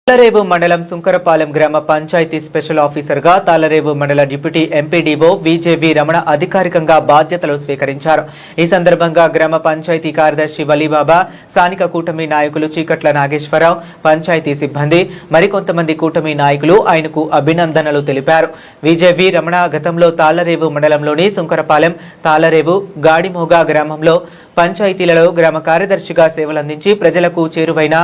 తాళరేవు మండలం సుంకరపాలెం గ్రామ panchayat special officer గా తాళరేవు మండల డిప్యూటీ ఎంపీడీఓ విజేవి రమణ అధికారికంగా బాధ్యతలు స్వీకరించారు. ఈ సందర్భంగా గ్రామ పంచాయతీ కార్యదర్శి వలీబాబా, స్థానిక కూటమి నాయకులు చీకట్ల నాగేశ్వరరావు, పంచాయతీ సిబ్బంది, మరికొంతమంది కూటమి నాయకులు ఆయనకు అభినందనలు తెలిపారు. విజేవి రమణ గతంలో తాళరేవు మండలంలోని సుంకరపాలెం, తాళరేవు, గాడిమోగా గ్రామంలో పంచాయతీలలో గ్రామ కార్యదర్శిగా సేవలందించి ప్రజలకు చేరువైన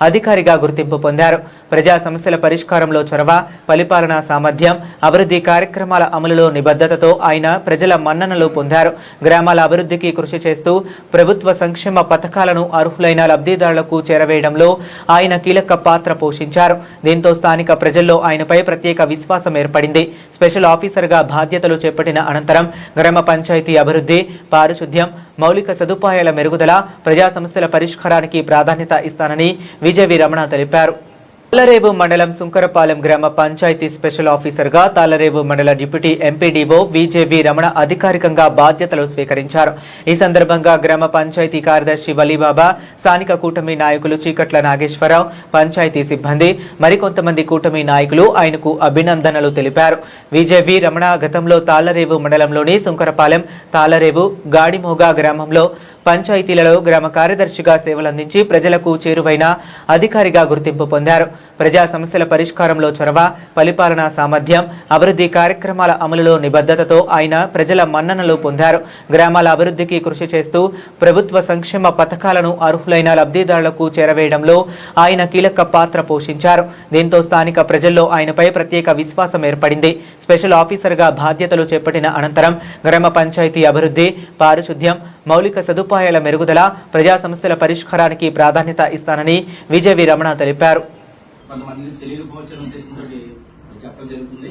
అధికారిగా గుర్తింపు పొందారు. ప్రజా సమస్యల పరిష్కారంలో చొరవ, పరిపాలనా సామర్థ్యం, అభివృద్ధి కార్యక్రమాల అమలులో నిబద్ధతతో ఆయన ప్రజల మన్ననలు పొందారు. గ్రామాల అభివృద్ధికి కృషి చేస్తూ ప్రభుత్వ సంక్షేమ పథకాలను అర్హులైన లబ్ధిదారులకు చేరవేయడంలో ఆయన కీలక పాత్ర పోషించారు. దీంతో స్థానిక ప్రజల్లో ఆయనపై ప్రత్యేక విశ్వాసం ఏర్పడింది. స్పెషల్ ఆఫీసర్గా బాధ్యతలు చేపట్టిన అనంతరం గ్రామ పంచాయతీ అభివృద్ధి, పారిశుద్ధ్యం, మౌలిక సదుపాయాల మెరుగుదల, ప్రజా సమస్యల పరిష్కారానికి ప్రాధాన్యత ఇస్తానని విజేవి రమణ తెలిపారు. తాళరేవు మండలం సుంకరపాలెం గ్రామ పంచాయతీ స్పెషల్ ఆఫీసర్ గా తాళరేవు మండల డిప్యూటీ ఎంపీడీఓ విజేవి రమణ అధికారికంగా బాధ్యతలు స్వీకరించారు. ఈ సందర్భంగా గ్రామ పంచాయతీ కార్యదర్శి వలీబాబా, స్థానిక కూటమి నాయకులు చీకట్ల నాగేశ్వరరావు, పంచాయతీ సిబ్బంది, మరికొంతమంది కూటమి నాయకులు ఆయనకు అభినందనలు తెలిపారు. విజేవి రమణ గతంలో తాళరేవు మండలంలోని సుంకరపాలెం, తాళరేవు, గాడిమోగా గ్రామంలో పంచాయతీలలో గ్రామ కార్యదర్శిగా సేవలందించి ప్రజలకు చేరువైన అధికారిగా గుర్తింపు పొందారు. ప్రజా సమస్యల పరిష్కారంలో చొరవ, పరిపాలనా సామర్థ్యం, అభివృద్ధి కార్యక్రమాల అమలులో నిబద్ధతతో ఆయన ప్రజల మన్ననలు పొందారు. గ్రామాల అభివృద్ధికి కృషి చేస్తూ ప్రభుత్వ సంక్షేమ పథకాలను అర్హులైన లబ్ధిదారులకు చేరవేయడంలో ఆయన కీలక పాత్ర పోషించారు. దీంతో స్థానిక ప్రజల్లో ఆయనపై ప్రత్యేక విశ్వాసం ఏర్పడింది. స్పెషల్ ఆఫీసర్గా బాధ్యతలు చేపట్టిన అనంతరం గ్రామ పంచాయతీ అభివృద్ధి, పారిశుద్ధ్యం, మౌలిక సదుపాయాల మెరుగుదల, ప్రజా సమస్యల పరిష్కారానికి ప్రాధాన్యత ఇస్తానని విజేవి రమణ తెలిపారు. కొంతమంది తెలియకపోవచ్చని ఉద్దేశంతో చెప్పడం జరుగుతుంది.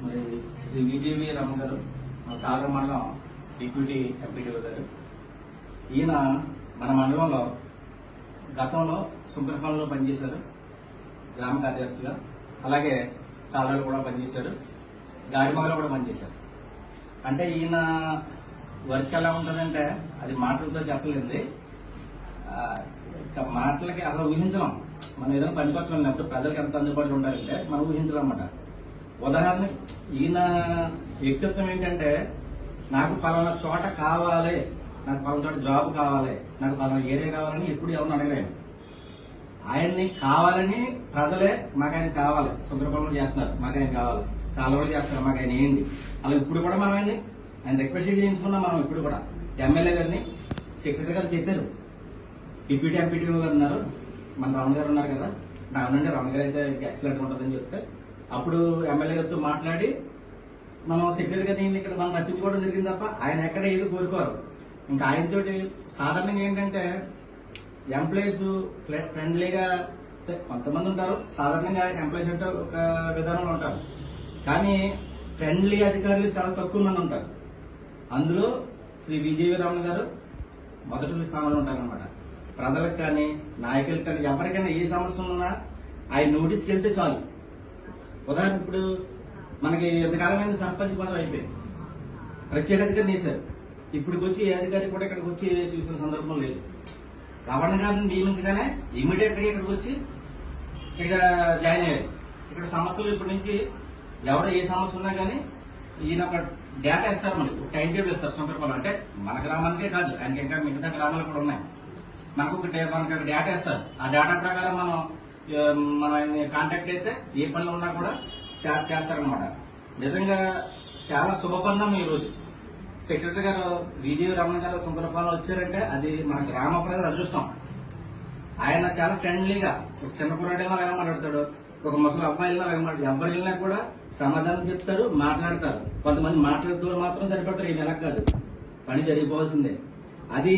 మరి శ్రీ విజేవి రమణ గారు తాళరేవు మండలం డిప్యూటీ ఎంపీడీఓ గారు. ఈయన మన మండలంలో గతంలో సుంకరపాలెంలో పనిచేశారు గ్రామ కార్యదర్శిగా. అలాగే తాళరేవులో కూడా పనిచేశారు, గాడిమగలో కూడా పనిచేశారు. అంటే ఈయన వర్క్ ఎలా ఉంటుందంటే అది మాటలతో చెప్పలేదు. మాటలకి అసలు ఊహించడం. మనం ఏదైనా పని కోసం వెళ్ళినప్పుడు ప్రజలకు ఎంత అందుబాటులో ఉండాలంటే మనం ఊహించడం అన్నమాట. ఉదాహరణ ఈయన వ్యక్తిత్వం ఏంటంటే, నాకు పలానా చోట కావాలి, నాకు పలానా చోట జాబ్ కావాలి, నాకు పలానా ఏరియా కావాలని ఎప్పుడు ఎవరిని అడగలేను. ఆయన్ని కావాలని ప్రజలే మాకు ఆయన కావాలి, సుందరపాలెంలో చేస్తున్నారు, మాకు ఆయన కావాలి, కాలువలు చేస్తున్నారు, మాకు ఆయన ఏంటి. అలా ఇప్పుడు కూడా మనం ఆయన రిక్వెస్ట్ చేయించుకున్నాం. మనం ఇప్పుడు కూడా ఎమ్మెల్యే గారిని, సెక్రటరీ గారు చెప్పారు, డిప్యూటీ ఎంపీడీఓ గారు ఉన్నారు, మన రమణ గారు ఉన్నారు కదా, అవునండి రమణ గారు అయితే ఎక్సలెంట్ ఉంటుందని చెప్తే అప్పుడు ఎమ్మెల్యే గారితో మాట్లాడి మనం సెక్రటరీ గారిని ఇక్కడ మనం రప్పించుకోవడం జరిగింది తప్ప ఆయన ఎక్కడ ఏదో కోరుకోరు. ఇంకా ఆయనతోటి సాధారణంగా ఏంటంటే ఎంప్లాయీస్ ఫ్రెండ్లీగా కొంతమంది ఉంటారు. సాధారణంగా ఎంప్లాయీస్ అంటే ఒక విధానంలో ఉంటారు, కానీ ఫ్రెండ్లీ అధికారులు చాలా తక్కువ మంది ఉంటారు. అందులో శ్రీ విజేవి రమణ గారు మొదటి స్థానంలో ఉంటారనమాట. ప్రజలకు కానీ, నాయకులకు కానీ, ఎవరికైనా ఏ సమస్య ఉన్నా ఆయన నోటీస్కి వెళ్తే చాలు. ఉదాహరణ ఇప్పుడు మనకి ఎంతకాలమైన సర్పంచ్ పదవి అయిపోయింది, ప్రత్యేక అధికారిని వేశారు. ఇప్పటికి వచ్చి ఏ అధికారి కూడా ఇక్కడికి వచ్చి చూసిన సందర్భం లేదు. రమణ గారిని నియమించగానే ఇమీడియట్ గా ఇక్కడికి వచ్చి ఇక్కడ జాయిన్ అయ్యారు. ఇక్కడ సమస్యలు ఇప్పటి నుంచి ఎవరు ఏ సమస్య ఉన్నా కానీ ఈయన ఒక డేటా ఇస్తారు, మనకి టైం టేబుల్ ఇస్తారు. సుంకరపాలెం అంటే మన గ్రామానికే కాదు, ఆయనకి ఇంకా మిగతా గ్రామాలు కూడా ఉన్నాయి. మనకు ఒక డేటా ఇస్తారు. ఆ డేటా ప్రకారం మనం ఆయన్ని కాంటాక్ట్ అయితే ఏ పనులు ఉన్నా కూడా చేస్తారనమాట. నిజంగా చాలా శుభపరిణామం ఈ రోజు. సెక్రటరీ గారు విజేవి రమణ గారు సుంకరపాలెం వచ్చారంటే అది మన గ్రామ ప్రజల అదృష్టం. ఆయన చాలా ఫ్రెండ్లీగా, చిన్న కుర్రాడు ఎలా మాట్లాడతాడు, ఒక ముసలి అబ్బాయిలో ఎవరు వెళ్ళినా కూడా సమాధానం చెప్తారు, మాట్లాడతారు. కొంతమంది మాట్లాడుతూ మాత్రం సరిపడతారు. ఈ నెల కాదు, పని జరిగిపోవాల్సిందే. అది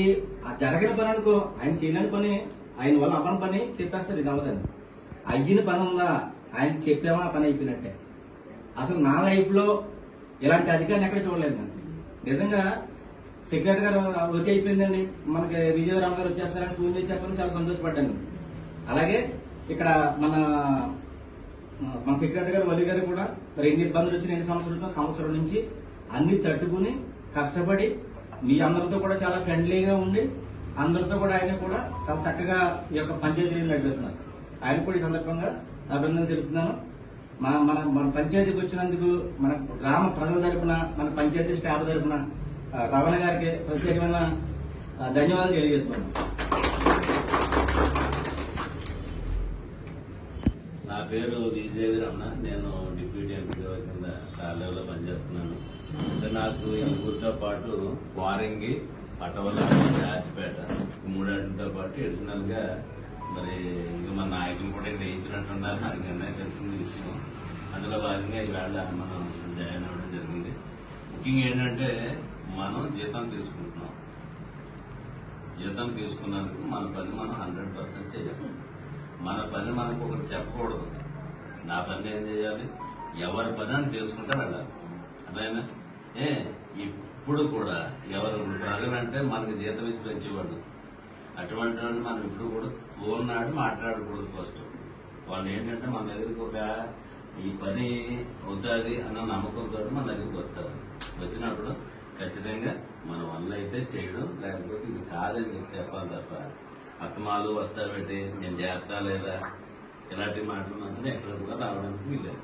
జరగని పని అనుకో, ఆయన చేయలేని పని, ఆయన వల్ల అవ్వని పని చెప్పేస్తారు, ఇది అవ్వదని. అయ్యిన పని ఉందా, ఆయన చెప్పామా పని అయిపోయినట్టే. అసలు నా లైఫ్ లో ఇలాంటి అధికారిని ఎక్కడ చూడలేదు నేను. నిజంగా సెక్రటరీ గారు ఓకే అయిపోయిందండి, మనకి విజయరామ గారు వచ్చేస్తారని ఫోన్ చేసి చెప్పని చాలా సంతోషపడ్డాను. అలాగే ఇక్కడ మన సెక్రటరీ గారు వలి గారు కూడా మరి ఎన్ని ఇబ్బందులు వచ్చిన ఎన్ని సంవత్సరం నుంచి అన్ని తట్టుకుని కష్టపడి మీ అందరితో కూడా చాలా ఫ్రెండ్లీగా ఉండి అందరితో కూడా ఆయన కూడా చాలా చక్కగా ఈ యొక్క పంచాయతీని నడిపిస్తున్నారు. ఆయన కూడా ఈ సందర్భంగా అభినందన తెలుపుతున్నాను. మన పంచాయతీకి వచ్చినందుకు మన గ్రామ ప్రజల తరపున, మన పంచాయతీ స్టాఫ్ తరపున రమణ గారికి ప్రత్యేకమైన ధన్యవాదాలు తెలియజేస్తున్నాను. నా పేరు విజయవి రమణ. నేను డిప్యూటీ ఎంపీడీఓ కింద కాలేజీలో పనిచేస్తున్నాను. అంటే నాకు ఈ ఊరితో పాటు వారంగి, పటవల, రాజపేట మూడింటితో పాటు అడిషనల్ గా మరి ఇంకా మన నాయకులు కూడా ఇక్కడ వేయించినట్టున్నారు. నాకు నిర్ణయం తెలిసిన విషయం. అందులో భాగంగా ఈవేళ మనం జాయిన్ అవ్వడం జరిగింది. ముఖ్యంగా ఏంటంటే మనం జీతం తీసుకుంటున్నాం. జీతం తీసుకున్నందుకు మన పని మనం 100% చేయాలి. మన పని మనకు ఒకటి చెప్పకూడదు. నా పని ఏం చేయాలి, ఎవరి పని అని చేసుకుంటే వెళ్ళాలి. అట్లయినా ఇప్పుడు కూడా ఎవరు ప్రజలంటే మనకి జీతం ఇచ్చి పెంచేవాళ్ళు. అటువంటి వాళ్ళు మనం ఇప్పుడు కూడా తోలనాడు మాట్లాడకూడదు. ఫస్ట్ వాళ్ళు ఏంటంటే మన దగ్గరికి ఒక ఈ పని అవుతుంది అన్న నమ్మకంతో మన దగ్గరికి వస్తారు. వచ్చినప్పుడు ఖచ్చితంగా మన వల్ల అయితే చేయడం, లేకపోతే ఇది కాదని చెప్పాలి తప్ప అత్తమాలు వస్తారు పెట్టి నేను చేస్తా లేదా ఇలాంటి మాటలు మాత్రం ఎక్కడ కూడా రావడానికి వీల్లేదు.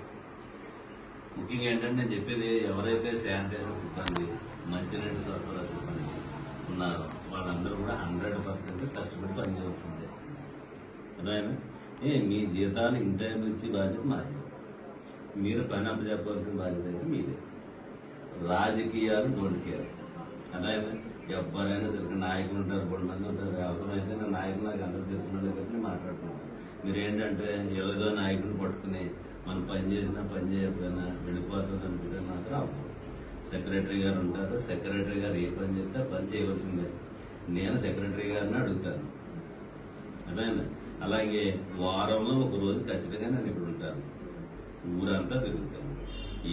ముఖ్యంగా ఏంటంటే నేను చెప్పేది, ఎవరైతే శానిటేషన్ సిబ్బంది, మంచినీటి సరఫరా సిబ్బంది ఉన్నారో వాళ్ళందరూ కూడా 100% కష్టపడి పనిచేయాల్సిందే. అదేనా మీ జీతాలు ఇన్ టైం ఇచ్చే బాధ్యత మాది. మీరు పని అప్పు చెప్పాల్సిన బాధ్యత అయితే మీదే. రాజకీయాలు డోంట్ కేర్. అదేనా ఎవరైనా సరే నాయకులు ఉంటారు, 3 మంది ఉంటారు. అవసరమైతే నా నాయకులు నాకు అందరూ తెలిసిన దగ్గర మాట్లాడుకుంటారు. మీరేంటంటే ఏదో నాయకుని పట్టుకుని మనం పని చేసినా పని చేయకపోయినా వెళ్ళిపోతుంది అనుకుంటే మాత్రం అవ్వదు. సెక్రటరీ గారు ఉంటారు. సెక్రటరీ గారు ఏ పని చెప్తే పని చేయవలసిందే. నేను సెక్రటరీ గారిని అడుగుతాను. అదేనా అలాగే వారంలో ఒక రోజు ఖచ్చితంగా నేను ఇక్కడ ఉంటాను. ఊరంతా తిరుగుతాను.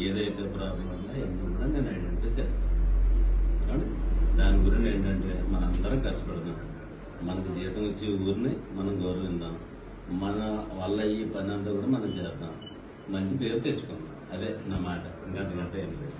ఏదైతే ప్రాబ్లం ఉందో ఎందుకు కూడా నేను ఐడెంటిఫై చేస్తాను. దాని గురించి ఏంటంటే మనందరం కష్టపడదాం. మనకు జీతం ఇచ్చే ఊరిని మనం గౌరవిద్దాం. మన వల్ల ఈ పని అంతా కూడా మనం చేద్దాం. మంచి పేరు తెచ్చుకుందాం. అదే నా మాట. ఇంకంతకంటే ఏం లేదు.